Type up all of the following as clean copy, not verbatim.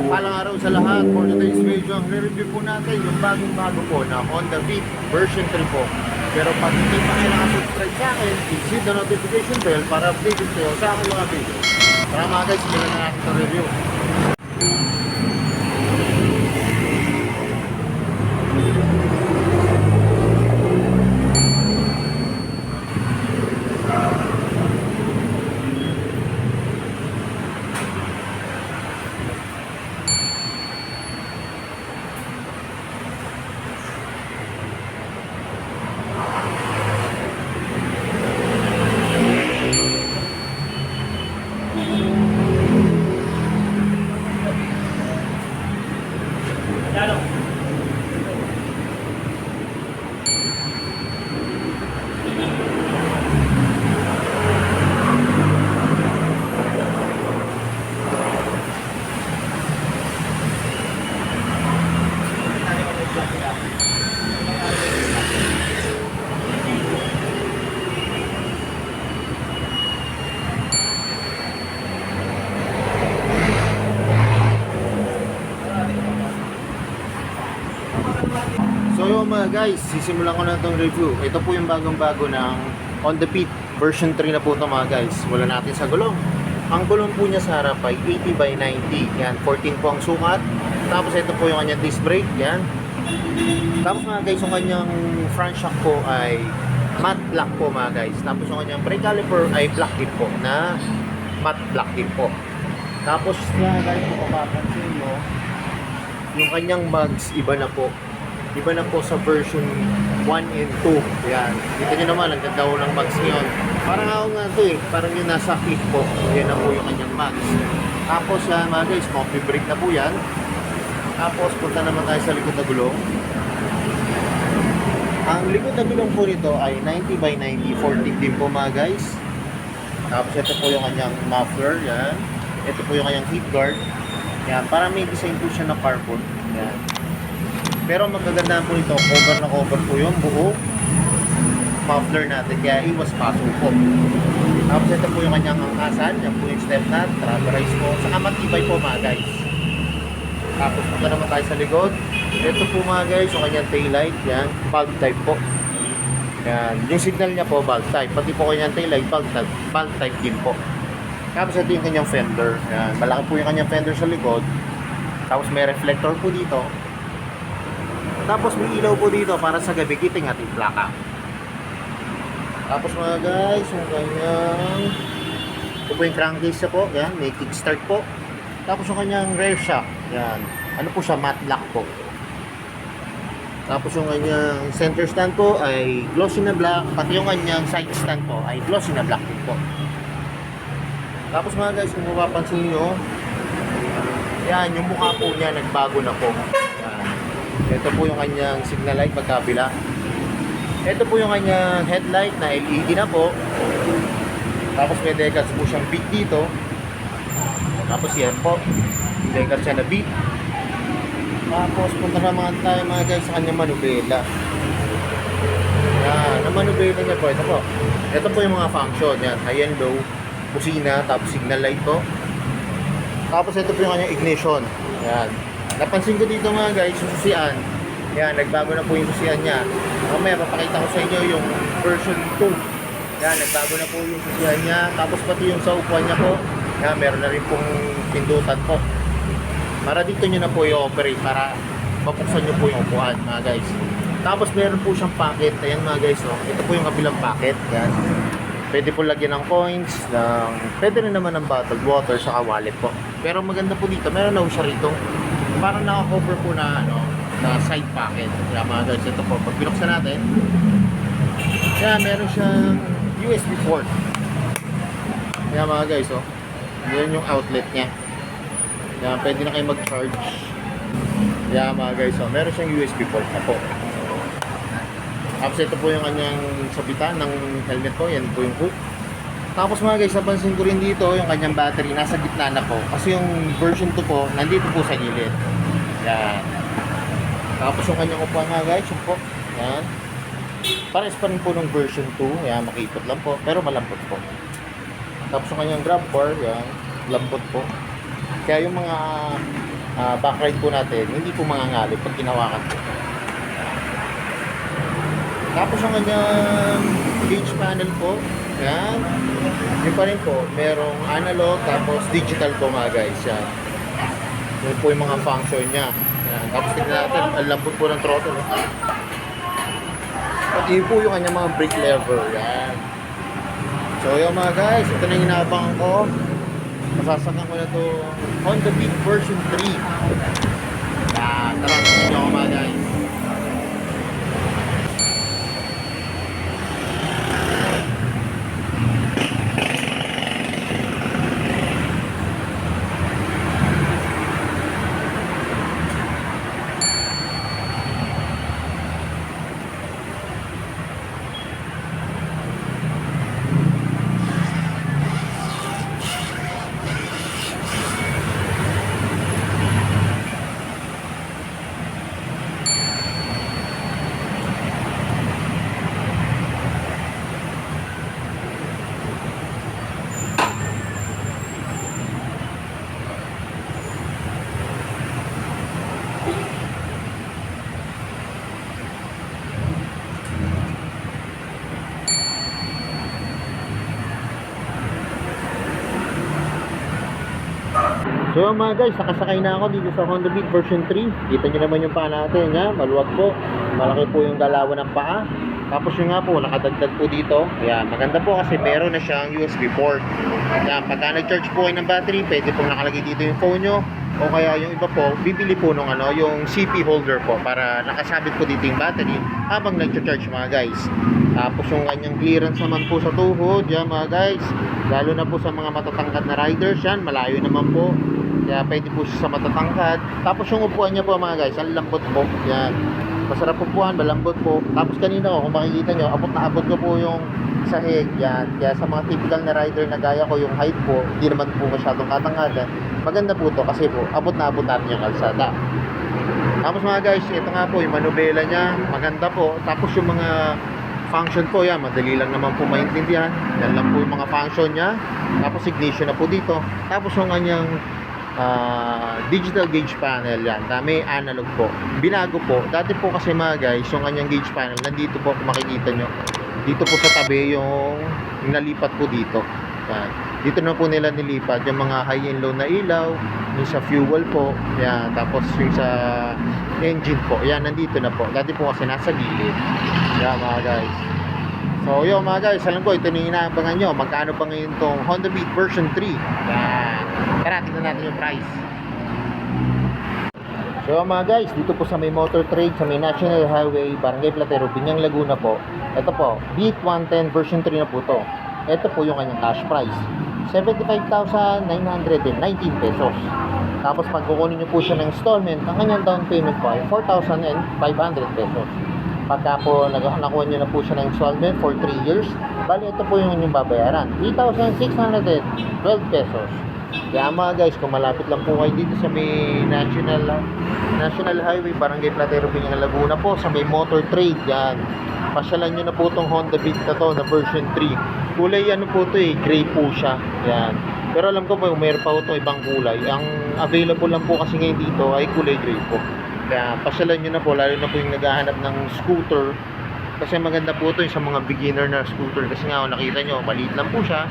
Palang araw sa lahat. For today's video, ang re-review po natin yung bagong-bago po na Honda Beat version 3 po. Pero pag hindi pa kayo nakasubscribe sa akin, please hit the notification bell para updated kayo sa aking mga video. Tara mga guys, simulan na natin itong review. So yung mga guys, sisimulan ko na itong review. Ito po yung bagong-bago ng Honda Beat version 3 na po ito mga guys. Wala natin sa gulong. Ang gulong po niya sa harap ay 80 by 90. Yan, 14 po ang sukat. Tapos ito po yung kanyang disc brake. Yan. Tapos mga guys, yung kanyang front shock po ay matte black po mga guys. Tapos yung kanyang brake caliper ay black din po na matte black din po. Tapos mga guys, kung mapapansin mo, yung kanyang mags iba na po. Iba na po sa version 1 and 2. Yan. Kita nyo naman, ang ganda ng mags ngayon. Parang ako nga ito eh. Parang yung nasa clip po. Yan na po yung kanyang mags. Tapos yan mga guys, comfy brake na po yan. Tapos punta naman tayo sa likod na gulong. Ang likod na gulong po nito ay 90 by 90. 14 din po mga guys. Tapos ito po yung kanyang muffler. Yan. Ito po yung kanyang heat guard. Yan. Parang may design po siya na carbon. Yan. Pero magaganda po ito, cover na cover po yung buo muffler natin, kaya iwas paso po. Tapos ito po yung kanyang angkasan, yan po yung step nut, rubberized po, saka matibay po mga guys. Tapos punta naman tayo sa likod. Ito po mga guys, yung kanyang taillight, yan, bulb type po. Yan, yung signal niya po, bulb type, pati po kanyang taillight, bulb type din po. Tapos ito yung kanyang fender, yan, malaki po yung kanyang fender sa likod. Tapos may reflector po dito. Tapos may ilaw po dito para sa gabi kiting ating plaka. Tapos mga guys, yung kanyang ito po yung crankcase niya po, yan, may kickstart po. Tapos yung kanyang rear shock, yan, ano po siya, matte black po. Tapos yung kanyang center stand po ay glossy na black, pati yung kanyang side stand po ay glossy na black din po. Tapos mga guys, kung mapapansin nyo, yan, yung mukha po niya nagbago na po. Ito po yung kanyang signal light pagkabila. Ito po yung kanyang headlight na LED na po. Tapos may decals po siyang beat dito. Tapos yan po, decals siya na beat. Tapos punta naman tayo mga guys sa kanyang manubela. Yan, ang manubela niya po, ito po. Ito po yung mga function. Yan, high and low, busina, tapos signal light po. Tapos ito po yung kanyang ignition. Yan. Napansin ko dito mga guys, yung susian. Yan, nagbago na po yung susian niya. Mamaya, papakita ko sa inyo yung version 2. Yan, nagbago na po yung susian niya. Tapos pati yung sa upuan niya po. Yan, meron na rin pong pindutan po. Para dito nyo na po i-operate, para mapuksan nyo po yung upuan mga guys. Tapos meron po siyang packet. Ayan mga guys, oh. Ito po yung kabilang packet. Yan. Pwede po lagyan ng coins, pwede rin naman ng bottled water, saka wallet po. Pero maganda po dito, meron na po siya rito. Parang naka-cover po na na side pocket. Kaya mga guys, ito po, pag binuksan natin, kaya meron siyang USB port. Kaya mga guys, oh, yan yung outlet niya. Kaya pwede na kayo mag-charge. Kaya mga guys, oh, meron siyang USB port na po. Tapos ito po yung kanyang sabitan ng helmet po. Yan po yung hook. Tapos mga guys, napansin ko rin dito yung kanyang battery nasa gitna na po. Kasi yung version 2 po, nandito po sa gilid. Yan. Tapos yung kanyang upuan mga guys, yung po. Yan. Pares pa rin po ng version 2. Yan, makipot lang po. Pero malambot po. Tapos yung kanyang grab bar, yan. Lambot po. Kaya yung mga backride po natin, hindi po mangangalip pag ginawakan po. Tapos yung kanyang gauge panel po, yan. Yun pa rin po, merong analog, tapos digital po mga guys, yan. Yun po yung mga function niya. Yan. Tapos tignan natin, ang lambot po ng throttle. At yun po yung kanyang mga brake lever, yan. So yun mga guys, ito na yung inaabangan ko. Masasakan ko na to Honda Beat version 3. Yan, tara, tignan nyo ako mga guys. So mga guys, nakasakay na ako dito sa Honda Beat version 3. Kita nyo naman yung paa natin, ha? Maluwag po. Malaki po yung galawan ng paa. Tapos yung nga po, nakadagdag po dito. Ayan, maganda po kasi meron na siyang USB port. Ayan, pagka nag-charge po kayo ng battery, pwede pong nakalagay dito yung phone nyo. O kaya yung iba po, bibili po nung yung CP holder po para nakasabit po dito yung battery habang nag-charge mga guys. Tapos yung kanyang clearance naman po sa tuhod, yan mga guys. Lalo na po sa mga matatangkad na riders, yan, malayo naman po. Kaya pwede po siya sa matatangkad. Tapos yung upuan niya po mga guys, ang lambot po. Yan. Masarap upuan, malambot po. Tapos kanina ko, kung makikita nyo, abot na abot ko po yung sahig. Yan. Kaya sa mga typical na rider na gaya ko, yung height po, hindi naman po masyadong katangadan. Maganda po to kasi po, abot na abot natin yung kalsada. Tapos mga guys, ito nga po, yung manubela niya, maganda po. Tapos yung mga function po, yan, madali lang naman po maintindihan. Yan lang po yung mga function niya. Tapos ignition na po dito. Tapos yung kanyang digital gauge panel, yan, may analog po, binago po. Dati po kasi mga guys, yung kanyang gauge panel nandito po, kung makikita nyo dito po sa tabi, yung nalipat po dito. Yan. Dito na po nila nilipat yung mga high and low na ilaw, yung sa fuel po, yan. Tapos yung sa engine po, yan, nandito na po. Dati po kasi nasa gilid, yan mga guys. So yun mga guys, alam ko ito na inaabangan nyo, magkano pa ngayon tong Honda Beat version 3. Yan. Tara, tignan natin yung price. So mga guys, dito po sa may Motor Trade, sa may National Highway, Barangay Platero, Binyang, Laguna po. Ito po, Beat 110 version 3 na po to. Ito po yung kanyang cash price, 75,919 pesos. Tapos pag kukunin nyo po siya ng installment, ang kanyang down payment po ay 4,500 pesos. Pagka po nakuha nyo na po siya ng installment for 3 years, bali ito po yung inyong babayaran, 3,612 pesos. Kaya mga guys, kung malapit lang po kayo dito sa may National Highway, Barangay Platero, Binyang, Laguna po, sa may Motor Trade, yan. Pasyalan nyo na po itong Honda Beat na to na version 3. Kulay ano po ito gray po siya. Yan. Pero alam ko po, mayroon pa po itong ibang kulay. Ang available lang po kasi ngayon dito ay kulay gray po. Kaya pasyalan nyo na po, lalo na po yung naghahanap ng scooter. Kasi maganda po ito sa mga beginner na scooter. Kasi nga, nakita nyo, maliit lang po siya.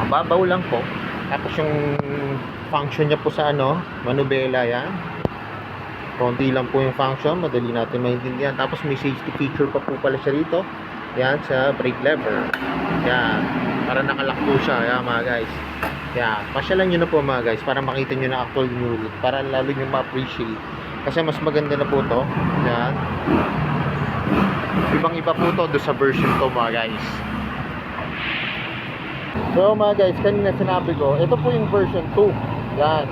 Mababaw lang po. Tapos yung function niya po sa manubela, yan. Konti lang po yung function, madali natin maintindihan. Tapos may safety feature pa po pala siya dito. Yan, sa brake lever. Yan, para nakalak po siya, yan mga guys. Yan, pasyalan nyo na po mga guys, para makita nyo na actual new look, para lalo nyo ma-appreciate. Kasi mas maganda na po to. Yan. Ibang iba po to doon sa version to mga guys. So mga guys, kanina sinabi ko, ito po yung version 2. Yan.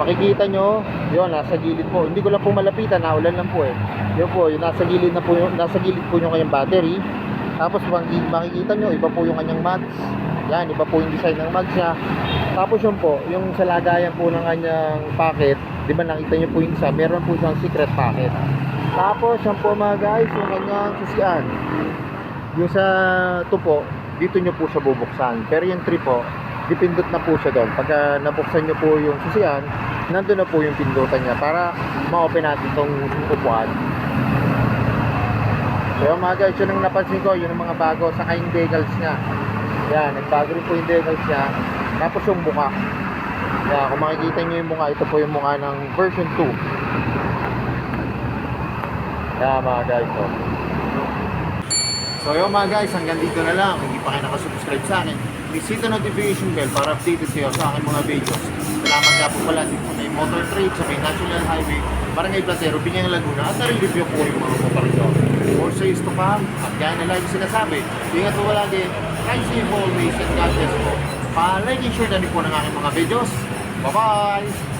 Makikita nyo, yun, nasa gilid po. Hindi ko lang po malapitan, naulan lang po eh. Yun po, yung nasa gilid na po, nasa gilid po yung kanyang battery. Tapos makikita nyo, iba po yung kanyang mags. Yan, iba po yung design ng mags niya. Tapos yun po, yung sa lagayan po ng kanyang packet, di ba nakita nyo po yung isa, meron po siyang secret packet. Tapos yan po mga guys, yung kanyang susian. Yung sa tupo, dito nyo po siya bubuksan. Pero yung 3 po, dipindot na po siya doon. Pagka nabuksan nyo po yung susian, nandun na po yung pindutan niya para ma-open natin itong upuan. So yung mga guys, yun ang napansin ko, yun ang mga bago, saka yung decals niya. Yan, nagbago rin po yung decals niya. Tapos yung mukha. Yan, kung makikita nyo yung mukha, ito po yung mukha ng version 2. Yan mga guys, so. So yun mga guys, hanggang dito na lang. Kung hindi pa kayo nakasubscribe sa akin, please hit the notification bell para updated kayo sa aking mga videos. Salamat nga po pala dito na yung Motor Trade sa may National Highway, Barangay Platero, Binyang Laguna, at na-review po yung mga motor nyo. More says to come, at gaya na lagi sinasabi, ingat po lagi, ride safe always, and God bless po. Pa-like and share na rin po ng aking mga videos. Bye-bye!